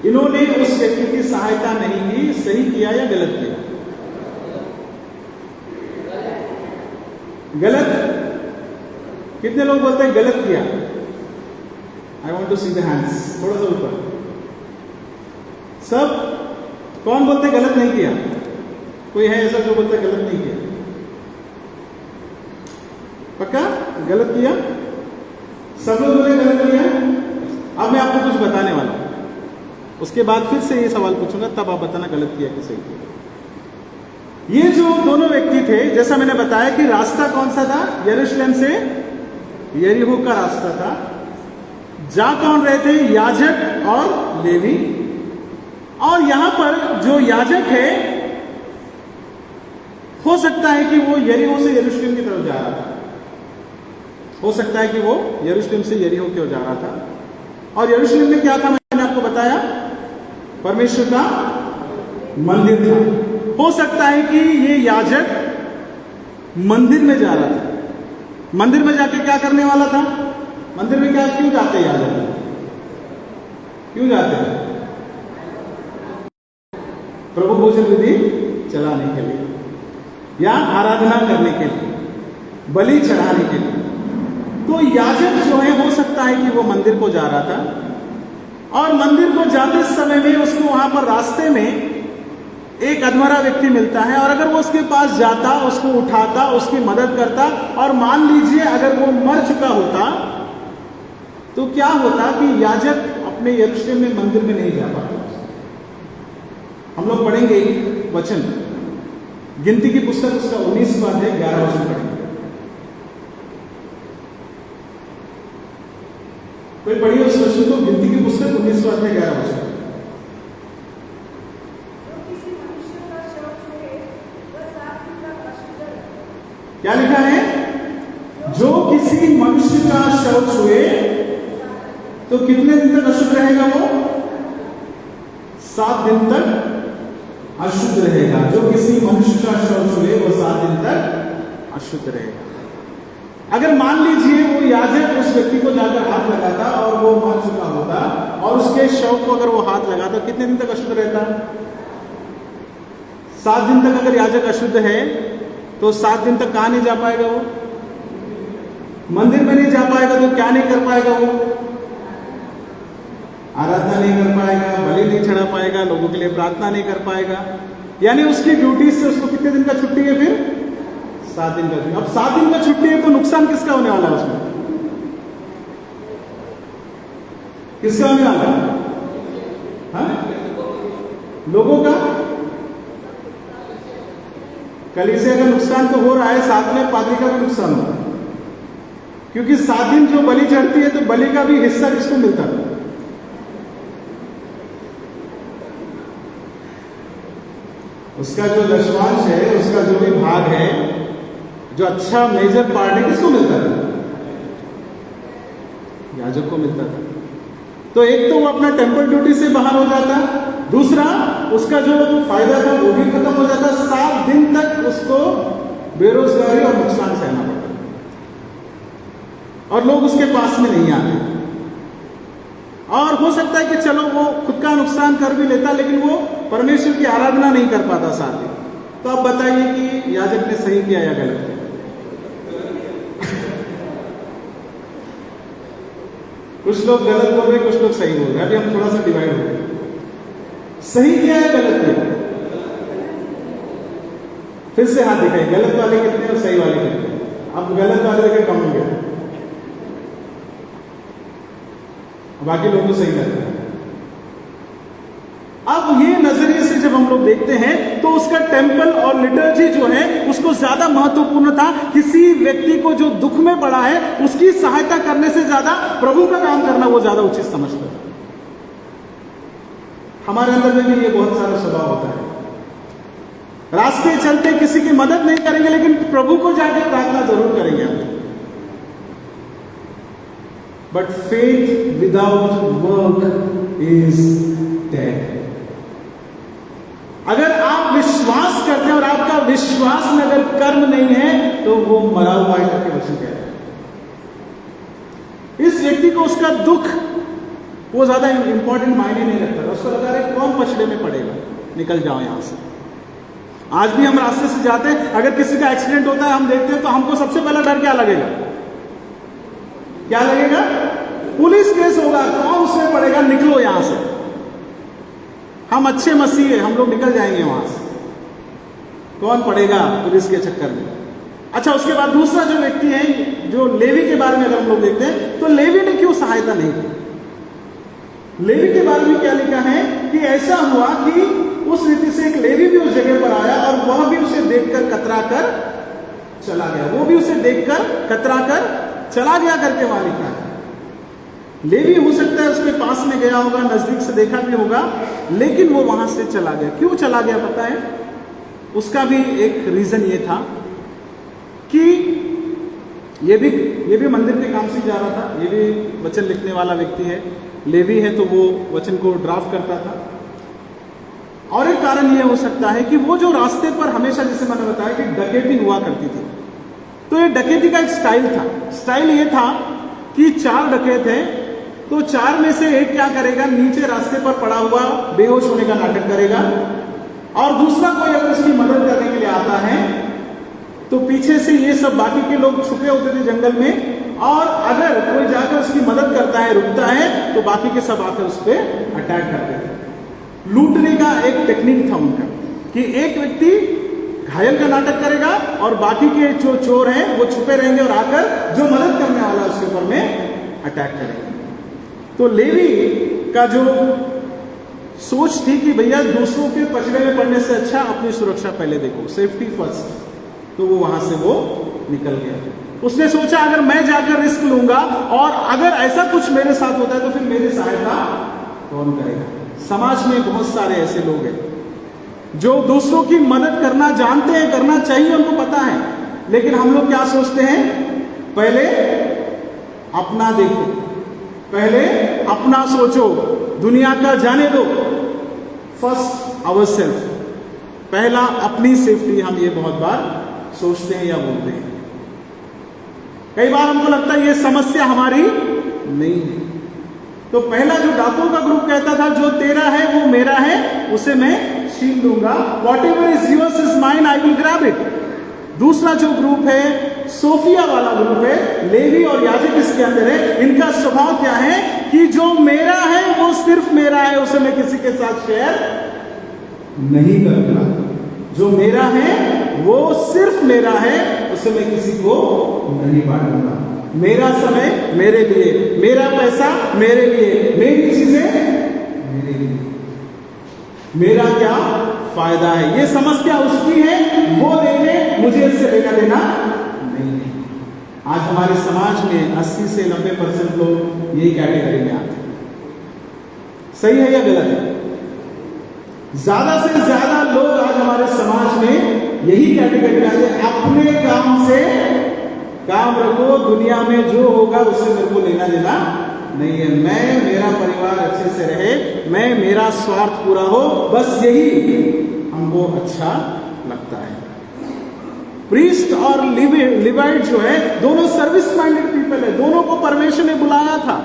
इन्होंने उस व्यक्ति की सहायता नहीं की, सही किया या गलत किया? गलत। कितने लोग बोलते हैं गलत किया? I want to see the hands, थोड़ा सा ऊपर। सब कौन बोलते हैं गलत नहीं किया? कोई है ऐसा जो बोलते हैं गलत नहीं किया? पक्का गलत किया? सब लोग बोले गलत किया। अब मैं आपको कुछ बताने वाला हूं, उसके बाद फिर से ये सवाल पूछूंगा, तब आप बताना गलत किया कि सही किया। ये जो दोनों व्यक्ति थे, जैसा मैंने बताया कि रास्ता कौन सा था? यरूशलेम से यरीहो का रास्ता था। जा कौन रहे थे? याजक और लेवी। और यहां पर जो याजक है, हो सकता है कि वो यरीहो से यरूशलेम की तरफ जा रहा था। हो सकता है कि वो यरूशलेम से यरीहो की ओर जा रहा था। और यरूशलेम में क्या था? मैंने आपको बताया, परमेश्वर का मंदिर था। हो सकता है कि ये याजक मंदिर में जा रहा था। मंदिर में जाके क्या करने वाला था? मंदिर में क्या, क्यों जाते हैं याजक? क्यों जाते हैं? प्रभु भोजन विधि चलाने के लिए या आराधना करने के लिए, बलि चढ़ाने के लिए। तो याजक जो है, हो सकता है कि वो मंदिर को जा रहा था और मंदिर को जाते समय में उसको वहां पर रास्ते में एक अधमरा व्यक्ति मिलता है। और अगर वो उसके पास जाता, उसको उठाता, उसकी मदद करता, और मान लीजिए अगर वो मर चुका होता, तो क्या होता कि याजक अपने यरूशलेम में मंदिर में नहीं जा पाता। हम लोग पढ़ेंगे एक वचन, गिनती की पुस्तक उसका 19वां अध्याय 11 वचन पढ़ेंगे। कोई पढ़िए उस वचन को, गिनती की पुस्तक 19वां अध्याय 11 वचन। क्या लिखा है? जो किसी मनुष्य का शव छुए तो कितने दिन तक अशुद्ध रहेगा? वो 7 दिन तक अशुद्ध रहेगा। जो किसी मनुष्य का शव छुए वो 7 दिन तक अशुद्ध रहेगा। अगर मान लीजिए वो याजक उस व्यक्ति को जाकर हाथ लगाता और वो मर चुका होता, और उसके शव को अगर वो हाथ लगाता, कितने दिन तक अशुद्ध रहता? 7 दिन तक। अगर याजक अशुद्ध है तो 7 दिन तक कहां नहीं जा पाएगा? वो मंदिर में नहीं जा पाएगा। तो क्या नहीं कर पाएगा? वो आराधना नहीं कर पाएगा, बलि नहीं चढ़ा पाएगा, लोगों के लिए प्रार्थना नहीं कर पाएगा। यानी उसकी ड्यूटी से उसको कितने दिन का छुट्टी है? फिर 7 दिन का छुट्टी। अब 7 दिन का छुट्टी है तो नुकसान किसका होने वाला है उसमें? किसका होने वाला है? लोगों का। कलीसिया का नुकसान तो हो रहा है, साथ में पादरी का भी नुकसान हो रहा है। क्योंकि 7 दिन जो बलि चढ़ती है तो बलि का भी हिस्सा किसको मिलता है? उसका जो दशमांश है, उसका जो भी भाग है, जो अच्छा मेजर पार्ट है, किसको मिलता था? याजक को मिलता था। तो एक तो वो अपना टेम्पल ड्यूटी से बाहर हो जाता, दूसरा उसका जो फायदा था वो भी खत्म हो जाता। 7 दिन तक उसको बेरोजगारी और नुकसान सहना पड़ता और लोग उसके पास में नहीं आते। और हो सकता है कि चलो वो खुद का नुकसान कर भी लेता, लेकिन वो परमेश्वर की आराधना नहीं कर पाता 7 दिन। तो अब बताइए कि याजक ने सही किया या गलत किया? कुछ लोग गलत बोल रहे, कुछ लोग सही बोल रहे। अभी हम थोड़ा सा डिवाइड हो गए। सही किया या गलत किया? फिर से हाथ दिखाइए। गलत वाले कितने और सही वाले कितने? अब गलत वाले देखे कम हो गया, बाकी लोगों को सही लगता है। अब ये नजरिए से जब हम लोग देखते हैं तो उसका टेम्पल और लिटर्जी जो है उसको ज्यादा महत्वपूर्ण था। किसी व्यक्ति को जो दुख में पड़ा है उसकी सहायता करने से ज्यादा प्रभु का काम करना वो ज्यादा उचित समझता है। हमारे अंदर में भी ये बहुत सारा स्वभाव होता है। रास्ते चलते किसी की मदद नहीं करेंगे, लेकिन प्रभु को जाके प्रार्थना जरूर करेंगे हम। But faith without work is dead. अगर आप विश्वास करते हैं और आपका विश्वास में अगर कर्म नहीं है तो वो मरा हुआ है करके वचन कह रहा है। इस व्यक्ति को उसका दुख वो ज्यादा इंपॉर्टेंट मायने नहीं रखता था, उसको लगा रहा कौन पछड़े में पड़ेगा, निकल जाओ यहां से। आज भी हम रास्ते से जाते हैं, अगर किसी का एक्सीडेंट होता है हम देखते हैं तो हमको सबसे पहला डर क्या लगेगा? क्या लगेगा? पुलिस केस होगा, कौन उसमें पड़ेगा, निकलो यहां से। हम अच्छे मसीह हैं, हम लोग निकल जाएंगे वहां से, कौन पड़ेगा पुलिस के चक्कर में। अच्छा, उसके बाद दूसरा जो व्यक्ति है, जो लेवी के बारे में अगर हम लोग देखते हैं तो लेवी ने क्यों सहायता नहीं की? लेवी के बारे में क्या लिखा है कि ऐसा हुआ कि उस रीति से एक लेवी भी उस जगह पर आया और वह भी उसे देखकर कतरा कर चला गया। वो भी उसे देखकर कतरा कर चला गया करके वहां लिखा है। लेवी हो सकता है उसके पास में गया होगा, नजदीक से देखा भी होगा, लेकिन वो वहां से चला गया। क्यों चला गया पता है? उसका भी एक रीजन ये था कि ये भी मंदिर के काम से जा रहा था, ये भी वचन लिखने वाला व्यक्ति है, लेवी है तो वो वचन को ड्राफ्ट करता था। और एक कारण ये हो सकता है कि वो जो रास्ते पर हमेशा, जैसे मैंने बताया कि डकैती हुआ करती थी, तो ये डकैती का एक स्टाइल था। स्टाइल ये था कि 4 डकैत हैं तो 4 में से एक क्या करेगा, नीचे रास्ते पर पड़ा हुआ बेहोश होने का नाटक करेगा, और दूसरा कोई अगर उसकी मदद करने के लिए आता है तो पीछे से ये सब बाकी के लोग छुपे होते थे जंगल में, और अगर कोई जाकर उसकी मदद करता है, रुकता है, तो बाकी के सब आकर उस पर अटैक करते थे। लूटने का एक टेक्निक था उनका कि एक व्यक्ति घायल का नाटक करेगा और बाकी के जो चोर हैं वो छुपे रहेंगे और आकर जो मदद करने वाला उसके ऊपर में अटैक करेंगे। तो लेवी का जो सोच थी कि भैया दूसरों के पचड़े में पड़ने से अच्छा अपनी सुरक्षा पहले देखो, सेफ्टी फर्स्ट, तो वो वहां से वो निकल गया। उसने सोचा अगर मैं जाकर रिस्क लूंगा और अगर ऐसा कुछ मेरे साथ होता है तो फिर मेरी सहायता कौन करेगा? समाज में बहुत सारे ऐसे लोग हैं जो दूसरों की मदद करना जानते हैं, करना चाहिए, उनको पता है, लेकिन हम लोग क्या सोचते हैं, पहले अपना देखो, पहले अपना सोचो, दुनिया का जाने दो, फर्स्ट आवर सेल्फ, पहला अपनी सेफ्टी। हम ये बहुत बार सोचते हैं या बोलते हैं। कई बार हमको लगता है ये समस्या हमारी नहीं है। तो पहला जो डाकुओं का ग्रुप कहता था जो तेरा है वो मेरा है, उसे मैं छीन लूंगा, what ever is yours is mine, I will grab it. दूसरा जो ग्रुप है सोफिया वाला ग्रुप है, लेवी और याजक इसके अंदर है। इनका स्वभाव क्या है कि जो मेरा है वो सिर्फ मेरा है, उसे मैं किसी के साथ शेयर नहीं करूंगा। जो मेरा है वो सिर्फ मेरा है, उसे मैं किसी को नहीं बांटूंगा। मेरा समय मेरे लिए, मेरा पैसा मेरे लिए, मेरी चीजें मेरे लिए, मेरा क्या फायदा है, ये समस्या उसकी है, वो देखे, मुझे इससे लेना देना नहीं है। आज हमारे समाज में 80 से 90% लोग यही कैटेगरी में आते हैं। सही है या गलत है? ज्यादा से ज्यादा लोग आज हमारे समाज में यही कैटेगरी में आते हैं, अपने काम से काम रखो, दुनिया में जो होगा उससे मेरे को लेना देना नहीं है, मैं, मेरा परिवार अच्छे से रहे, मैं, मेरा स्वार्थ पूरा हो, बस यही हमको अच्छा लगता है। प्रीस्ट और लिवाइट जो है दोनों सर्विस माइंडेड पीपल है, दोनों को परमेश्वर ने बुलाया था,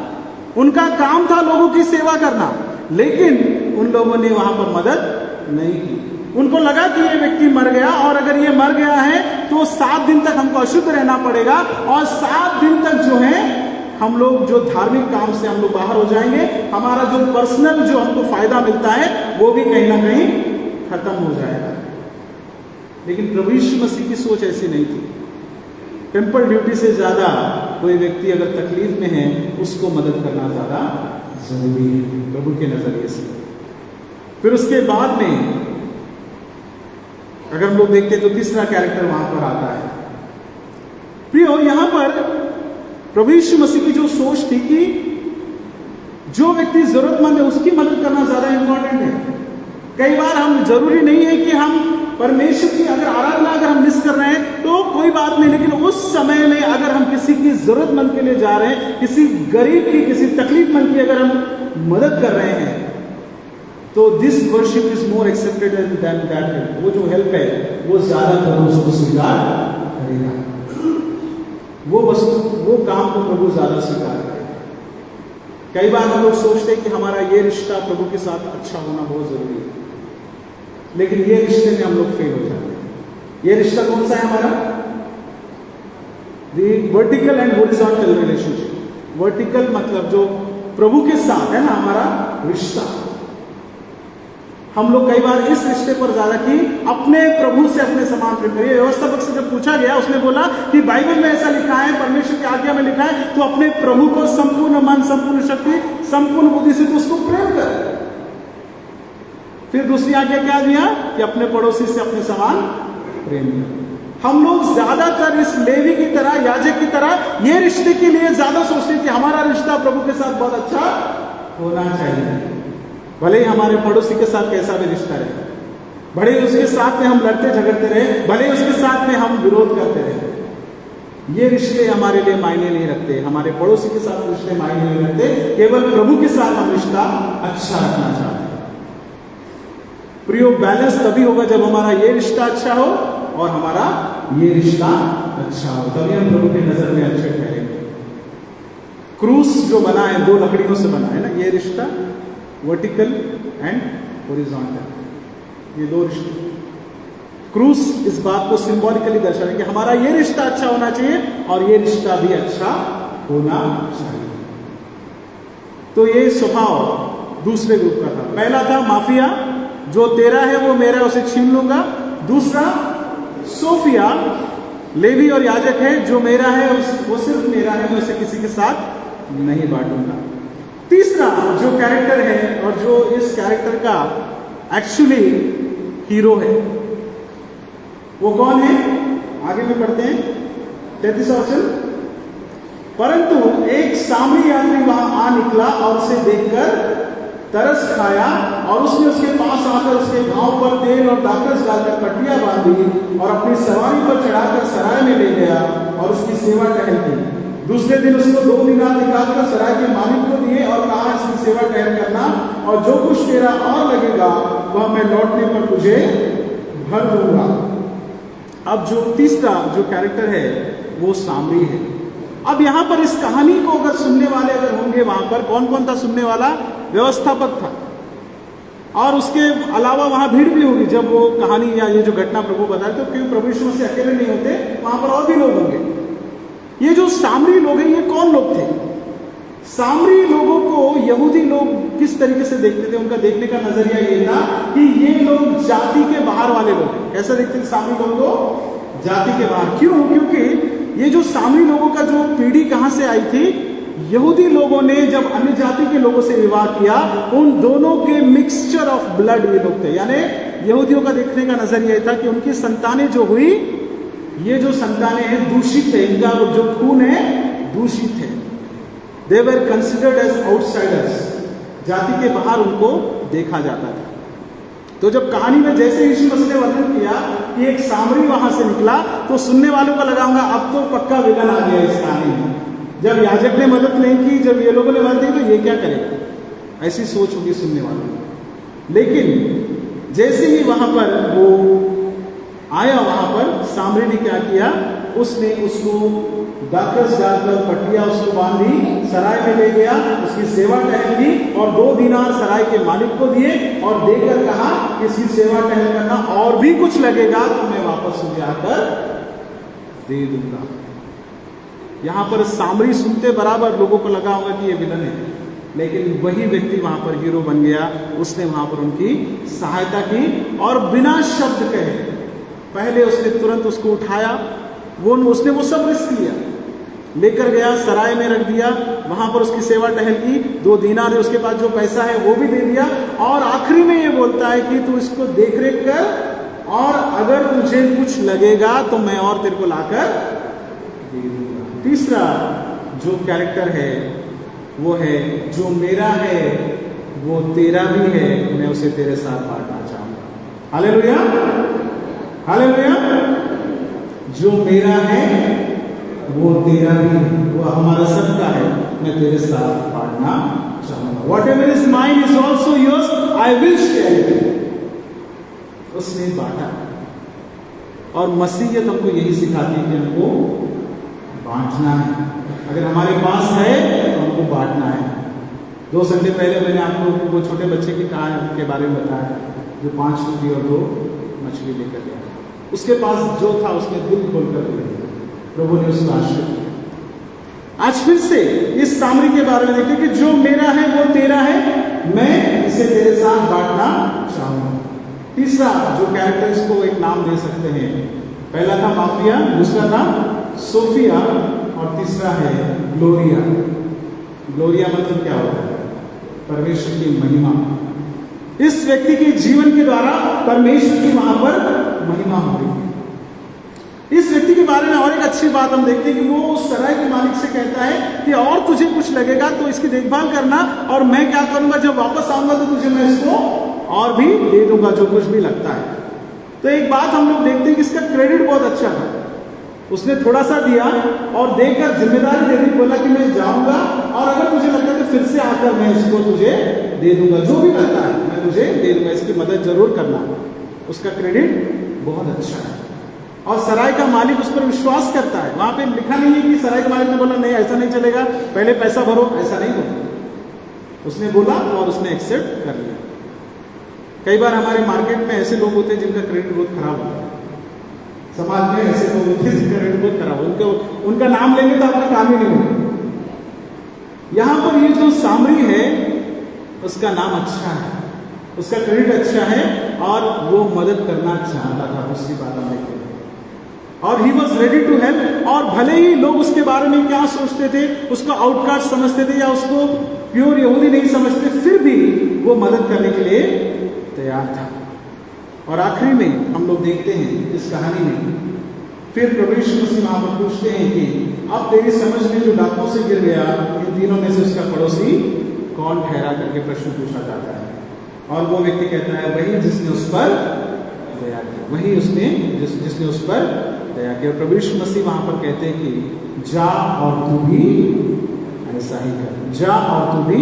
उनका काम था लोगों की सेवा करना, लेकिन उन लोगों ने वहां पर मदद नहीं की। उनको लगा कि ये व्यक्ति मर गया और अगर ये मर गया है तो 7 दिन तक हमको अशुद्ध रहना पड़ेगा और 7 दिन तक जो है हम लोग जो धार्मिक काम से हम लोग बाहर हो जाएंगे, हमारा जो पर्सनल जो हमको फायदा मिलता है वो भी कहीं ना कहीं खत्म हो जाएगा। लेकिन प्रभु यीशु मसीह की सोच ऐसी नहीं थी। टेम्पल ड्यूटी से ज्यादा कोई व्यक्ति अगर तकलीफ में है उसको मदद करना ज्यादा जरूरी है प्रभु के नजरिए से। फिर उसके बाद में अगर हम लोग देखते हैं तो तीसरा कैरेक्टर वहां पर आता है। प्रियो, यहां पर प्रभु यीशु मसीह की जो सोच थी कि जो व्यक्ति जरूरतमंद है उसकी मदद करना ज्यादा इंपॉर्टेंट है। कई बार हम जरूरी नहीं है कि हम परमेश्वर की अगर आराधना अगर हम मिस कर रहे हैं तो कोई बात नहीं, लेकिन उस समय में अगर हम किसी की जरूरतमंद के लिए जा रहे हैं, किसी गरीब की, किसी तकलीफमंद की अगर हम मदद कर रहे हैं तो this worship is more accepted than that help. वो जो हेल्प है वो ज्यादा लोग उसको स्वीकार करेगा, वो वस्तु, वो काम को प्रभु ज्यादा स्वीकार करेगा। कई बार हम लोग सोचते हैं कि हमारा ये रिश्ता प्रभु के साथ अच्छा होना बहुत जरूरी है, लेकिन ये रिश्ते में हम लोग फेल हो जाते हैं। ये रिश्ता कौन सा है हमारा? दी vertical and horizontal relationship. Vertical मतलब जो प्रभु के साथ है ना हमारा रिश्ता, हम लोग कई बार इस रिश्ते पर ज्यादा कि अपने प्रभु से अपने समान प्रेम करिए। व्यवस्थापक से जब पूछा गया, उसने बोला कि बाइबल में ऐसा लिखा है, परमेश्वर की आज्ञा में लिखा है, तो अपने प्रभु को संपूर्ण मन, संपूर्ण शक्ति, संपूर्ण बुद्धि से तो उसको प्रेम कर। फिर दूसरी आज्ञा क्या दिया कि अपने पड़ोसी से अपने समान प्रेम कर। हम लोग ज्यादातर इस लेवी की तरह, याजक की तरह ये रिश्ते के लिए ज्यादा सोचते हैं कि हमारा रिश्ता प्रभु के साथ बहुत अच्छा होना चाहिए, भले ही हमारे पड़ोसी के साथ कैसा भी रिश्ता रहे, भले ही उसके साथ में हम लड़ते झगड़ते रहे, भले ही उसके साथ में हम विरोध करते रहे, ये रिश्ते हमारे लिए मायने नहीं रखते। हमारे पड़ोसी के साथ रिश्ते मायने नहीं रखते, केवल प्रभु के साथ हम रिश्ता अच्छा रखना चाहते हैं। प्रियो, बैलेंस तभी होगा जब हमारा ये रिश्ता अच्छा हो और हमारा ये रिश्ता अच्छा हो, तभी हम प्रभु की नजर में अच्छे ठहरेंगे। क्रूस जो बना है, 2 लकड़ियों से बना है ना ये रिश्ता, वर्टिकल एंड हॉरिजॉन्टल, ये 2 रिश्ते। क्रूस इस बात को सिंबॉलिकली दर्शा रहे हैं कि हमारा ये रिश्ता अच्छा होना चाहिए और ये रिश्ता भी अच्छा होना चाहिए। तो ये स्वभाव दूसरे ग्रुप का था। पहला था माफिया, जो तेरा है वो मेरा, उसे छीन लूंगा। दूसरा सोफिया, लेवी और याजक है, जो मेरा है वो सिर्फ मेरा है, मैं उसे किसी के साथ नहीं बांटूंगा। तीसरा जो कैरेक्टर है और जो इस कैरेक्टर का एक्चुअली हीरो है, वो कौन है? आगे में पढ़ते हैं 33वां वचन। परंतु एक सामरी यात्री वहां आ निकला और उसे देखकर तरस खाया, और उसने उसके पास आकर उसके घाव पर तेल और दाखरस डालकर पट्टियां बांधी और अपनी सवारी पर चढ़ाकर सराय में ले गया और उसकी सेवा टहल की। दूसरे दिन उसको 2 दिनार निकालकर सराय के मालिक को दिए और कहा, इसकी सेवा टहल करना, और जो कुछ तेरा और लगेगा वह मैं लौटने पर तुझे भर दूंगा। अब जो तीसरा जो कैरेक्टर है वो सामरी है। अब यहां पर इस कहानी को अगर सुनने वाले अगर होंगे, वहां पर कौन कौन था सुनने वाला? व्यवस्थापक था, और उसके अलावा वहां भीड़ भी होगी। जब वो कहानी या ये जो घटना प्रभु बताए, तो क्यों प्रभु यीशु मसीह अकेले नहीं होते, वहां पर और भी लोग होंगे। ये जो सामरी लोग हैं, ये कौन लोग थे? सामरी लोगों को यहूदी लोग किस तरीके से देखते थे? उनका देखने का नजरिया ये था कि ये लोग जाति के बाहर वाले लोग हैं। कैसा देखते थे सामरी लोगों को? जाति के बाहर। क्यों? क्योंकि ये जो सामरी लोगों का जो पीढ़ी कहां से आई थी? यहूदी लोगों ने जब अन्य जाति के लोगों से विवाह किया, उन दोनों के मिक्सचर ऑफ ब्लड ये लोग थे। यानी यहूदियों का देखने का नजरिया था कि उनकी संतानें जो हुई, ये जो संतानें हैं दूषित है, इनका जो खून है दूषित है। दे वर कंसिडर्ड एज आउटसाइडर्स, जाति के बाहर उनको देखा जाता था। तो जब कहानी में जैसे यीशु मसीह ने वर्णन किया कि एक सामरी वहां से निकला, तो सुनने वालों का लगाऊंगा अब तो पक्का विलन आ गया इस कहानी में। जब याजक ने मदद नहीं की, जब ये लोगों ने मदद की, तो ये क्या करेगा? ऐसी सोच होगी सुनने वालों की। लेकिन जैसे ही वहां पर वो आया, वहां पर सामरी ने क्या किया? उसने उसको दाखरस डालकर पट्टियां उसको बांधी, सराय में ले गया, उसकी सेवा टहल की और 2 दिनार सराय के मालिक को दिए और देकर कहा कि इसकी सेवा टहल करना, और भी कुछ लगेगा तो मैं वापस तुझे आकर दे दूंगा। यहां पर सामरी सुनते बराबर लोगों को लगा होगा कि ये विलन है, लेकिन वही व्यक्ति वहां पर हीरो बन गया। उसने वहां पर उनकी सहायता की और बिना शब्द कहे पहले उसने तुरंत उसको उठाया, उसने वो सब रिस्क लिया, लेकर गया, सराय में रख दिया, वहां पर उसकी सेवा टहल की, 2 दिनार है उसके पास जो पैसा है वो भी दे दिया, और आखिरी में ये बोलता है कि तू इसको देख रेख कर, और अगर तुझे कुछ लगेगा तो मैं और तेरे को लाकर दे दूंगा। तीसरा जो कैरेक्टर है वो है, जो मेरा है वो तेरा भी है, मैं उसे तेरे साथ बांटना चाहूंगा। Hallelujah, hallelujah. जो मेरा है वो तेरा भी है, वो हमारा सबका है, मैं तेरे साथ बांटना चाहूंगा। What ever is mine is also yours, I will share it. उसने बांटा। और मसीहियत हमको यही सिखाती है कि हमको बांटना है। अगर हमारे पास है तो हमको बांटना है। 2 संडे पहले मैंने आपको वो छोटे बच्चे की कहानी के बारे में बताया जो 5 रोटी और 2 मछली लेकर गया। उसके पास जो था उसने दिल खोलकर दे दिया, प्रभु ने उसको आशीर्वाद दिया। आज फिर से इस सामरी के बारे में देखते कि जो मेरा है वो तेरा है, मैं इसे तेरे साथ बांटना चाहूंगा। तीसरा जो कैरेक्टर्स को एक नाम दे सकते हैं, पहला था माफिया, दूसरा था सोफिया और तीसरा है ग्लोरिया। ग्लोरिया मतलब क्या होता है? परमेश्वर की महिमा। इस व्यक्ति के जीवन के द्वारा परमेश्वर की वहां पर महिमा हो रही है। इस व्यक्ति के बारे में और एक अच्छी बात हम देखते हैं कि वो उस सराय के मालिक से कहता है कि और तुझे कुछ लगेगा तो इसकी देखभाल करना, और मैं क्या करूंगा, जब वापस आऊंगा तो तुझे मैं इसको और भी दे दूंगा जो कुछ भी लगता है। तो एक बात हम लोग देखते हैं कि इसका क्रेडिट बहुत अच्छा था। उसने थोड़ा सा दिया और देकर जिम्मेदारी दे दी, बोला कि मैं जाऊंगा और अगर तुझे लगता है तो फिर से आकर मैं इसको तुझे दे दूंगा, जो भी लगता है मैं तुझे दे दूंगा, इसकी मदद जरूर करना। उसका क्रेडिट बहुत अच्छा है और सराय का मालिक उस पर विश्वास करता है। वहां पे लिखा नहीं है कि सराय के मालिक ने बोला नहीं ऐसा नहीं चलेगा, पहले पैसा भरो, ऐसा नहीं होगा। उसने बोला और उसने एक्सेप्ट कर लिया। कई बार हमारे मार्केट में ऐसे लोग होते हैं जिनका क्रेडिट बहुत खराब होता है। समाज में ऐसे लोग होते हैं जिनका क्रेडिट बहुत खराब होता है, उनका नाम लेंगे तो आपका काम ही नहीं होगा। यहां पर ये जो सामरी है उसका नाम अच्छा है, उसका क्रेडिट अच्छा है और वो मदद करना चाहता था। दूसरी बात हम देखते हैं और he was ready to help. और भले ही लोग उसके बारे में क्या सोचते थे, उसको आउटकास्ट समझते थे या उसको प्योर यहूदी नहीं समझते, फिर भी वो मदद करने के लिए तैयार था। और आखिरी में हम लोग देखते हैं इस कहानी में फिर प्रभु यीशु मसीह वहां पर पूछते हैं कि अब तेरी समझ में जो डाकुओं से गिर गया, इन तीनों में से उसका पड़ोसी कौन ठहरा करके प्रश्न पूछा जाता है। और वो व्यक्ति कहता है वही जिसने उस पर दया की, वही उसने जिसने उस पर दया की। और प्रभु यीशु मसीह वहां पर कहते हैं कि जा और तू भी ऐसा ही कर, जा और तू भी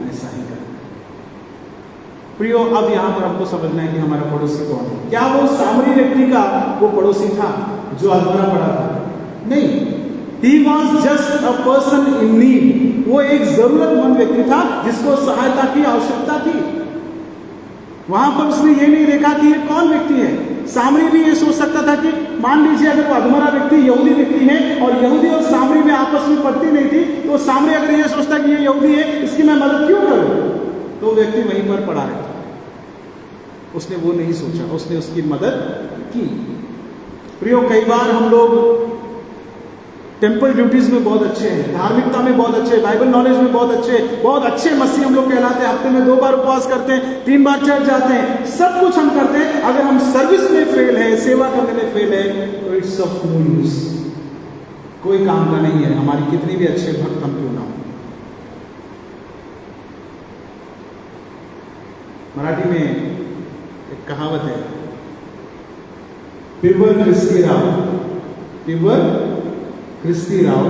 ऐसा ही कर। प्रियो, अब यहां पर हमको समझना है कि हमारा पड़ोसी कौन है। क्या वो सामरी व्यक्ति का वो पड़ोसी था जो अधूरा पड़ा था? नहीं, he was just a person in need। वो एक जरूरतमंद व्यक्ति था जिसको सहायता की आवश्यकता थी। वहां पर उसने ये नहीं देखा कि ये कौन व्यक्ति है। सामरी भी ये सोच सकता था कि मान लीजिए अगर वो अधमरा व्यक्ति यहूदी व्यक्ति है और यहूदी और सामरी में आपस में पड़ती नहीं थी, तो सामरी अगर ये सोचता कि ये यहूदी है, इसकी मैं मदद क्यों करूं, तो व्यक्ति वहीं पर पड़ा रहता। उसने वो नहीं सोचा, उसने उसकी मदद की। प्रियो, कई बार हम लोग टेम्पल ड्यूटीज में बहुत अच्छे हैं, धार्मिकता में बहुत अच्छे, बाइबल नॉलेज में बहुत अच्छे मसीह हम लोग कहलाते हैं। हफ्ते में 2 बार उपवास करते हैं, 3 बार चर्च जाते हैं, सब कुछ हम करते हैं। अगर हम सर्विस में फेल है, सेवा करने में फेल है, तो इट्स ऑफ नो यूज, कोई काम का नहीं है, हमारी कितनी भी अच्छे भक्त हम क्यों ना हो। मराठी में एक कहावत है, पिवर ख्रिस्ती राव, पिवर ख्रिस्ती राव,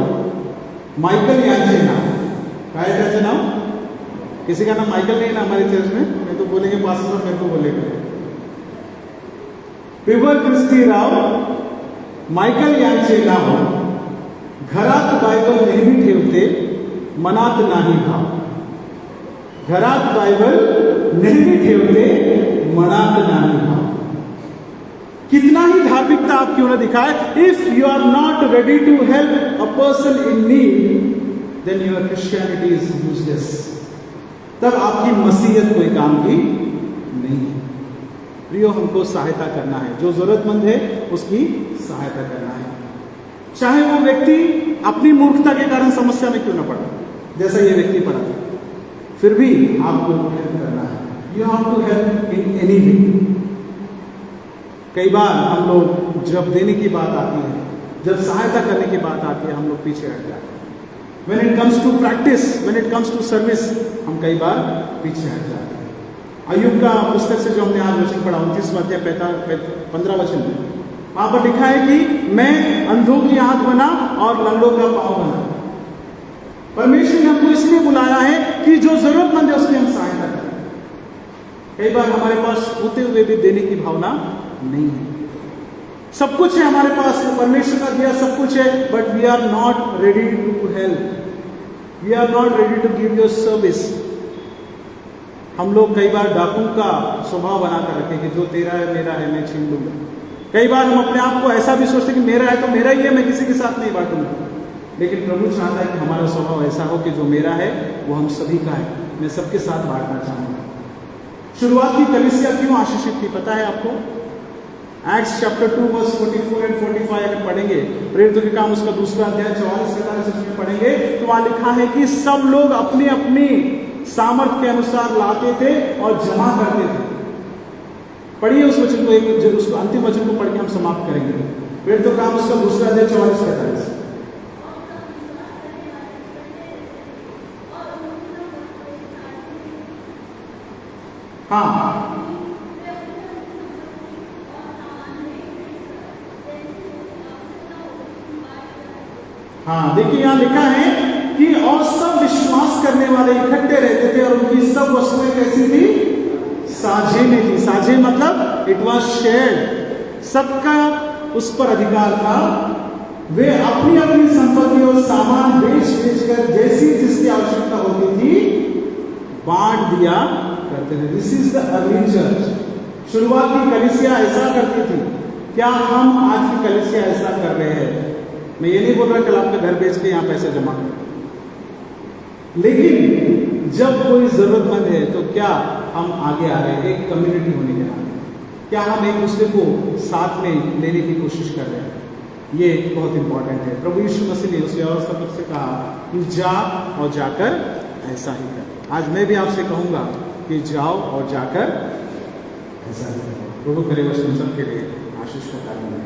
माइकल यांचे नाव। काय है त्याचं नाव? किसी का नाम माइकल नहीं ना हमारे चर्च में, मैं तो बोलेंगे पास्टर मेरे को बोलेगा। पिवर ख्रिस्ती राव, माइकल यांचे नाव, घरात बायबल नेहमी ठेवते, मनात नाही भाव। घरात बायबल नेहमी ठेवते, मनात नाही भाव। कितना ही धार्मिकता आप क्यों ना दिखाए, if you are not ready to help a person in need, then your Christianity is useless. तब आपकी मसीहत कोई काम की नहीं है। प्रियो, हमको सहायता करना है, जो जरूरतमंद है उसकी सहायता करना है, चाहे वो व्यक्ति अपनी मूर्खता के कारण समस्या में क्यों ना पड़ा, जैसा ये व्यक्ति पड़ा था, फिर भी आपको हेल्प करना है। You have to help in any way. कई बार हम लोग जब देने की बात आती है, जब सहायता करने की बात आती है, हम लोग पीछे हट जाते हैं। When it comes to practice, when it comes to service, हम कई बार पीछे हट जाते हैं। अय्यूब का पुस्तक से जो हमने आज वचन पढ़ा, 29वां अध्याय 15 वचन, वहां पर लिखा है कि मैं अंधों की आंख बना और लंगड़ों का पांव बना। परमेश्वर ने हमको इसलिए बुलाया है कि जो जरूरतमंद है उसकी हम सहायता करें। कई बार हमारे पास होते हुए भी देने की भावना नहीं है। सब कुछ है हमारे पास, परमेश्वर का दिया सब कुछ है, but we are not ready to help, we are not ready to give your service. हम लोग कई बार डाकू का स्वभाव बनाकर रखें कि जो तेरा है मेरा है, मैं छीन लूंगा। कई बार हम अपने आप को ऐसा भी सोचते कि मेरा है तो मेरा ही है, मैं किसी के साथ नहीं बांटूंगा। लेकिन प्रभु चाहता है कि हमारा स्वभाव ऐसा हो कि जो मेरा है वो हम सभी का है, मैं सबके साथ बांटना चाहूंगा। शुरुआत की कलीसिया क्यों आशीषित थी पता है आपको? एक्ट्स चैप्टर 2 वर्स 44 एंड 45 अगर पढ़ेंगे, प्रेरितों के काम उसका दूसरा अध्याय 44-45 में पढ़ेंगे तो वहां लिखा है कि सब लोग अपनी अपनी सामर्थ्य के अनुसार लाते थे और जमा करते थे। पढ़िए उस वचन को, उसको अंतिम वचन को पढ़ के हम समाप्त करेंगे। प्रेरितों के काम उसका दूसरा अध्याय 44-45। हाँ, हाँ देखिए यहां लिखा है कि और सब विश्वास करने वाले इकट्ठे रहते थे और उनकी सब वस्तुएं कैसी थी? साझे में थी। साझे मतलब इट वॉज शेयर्ड, सबका उस पर अधिकार था। वे अपनी अपनी संपत्ति और सामान बेच कर जैसी जिसकी आवश्यकता होती थी बांट दिया करते थे। This is the early church. शुरुआत की कलीसिया ऐसा करती थी। क्या हम आज की कलीसिया ऐसा कर रहे हैं? मैं ये नहीं बोल रहा कल आपका घर बेच के यहाँ पैसे जमा कर, लेकिन जब कोई जरूरतमंद है तो क्या हम आगे आ रहे हैं एक कम्युनिटी होने के नाते? क्या हम एक दूसरे को साथ में लेने की कोशिश कर रहे हैं? ये बहुत इंपॉर्टेंट है। प्रभु यीशु मसीह ने उस व्यवस्थापक से कहा कि जा और जाकर ऐसा ही कर। आज मैं भी आपसे कहूंगा कि जाओ और जाकर ऐसा ही करो। प्रभु करे वचन सबके लिए आशीष का कारण बने।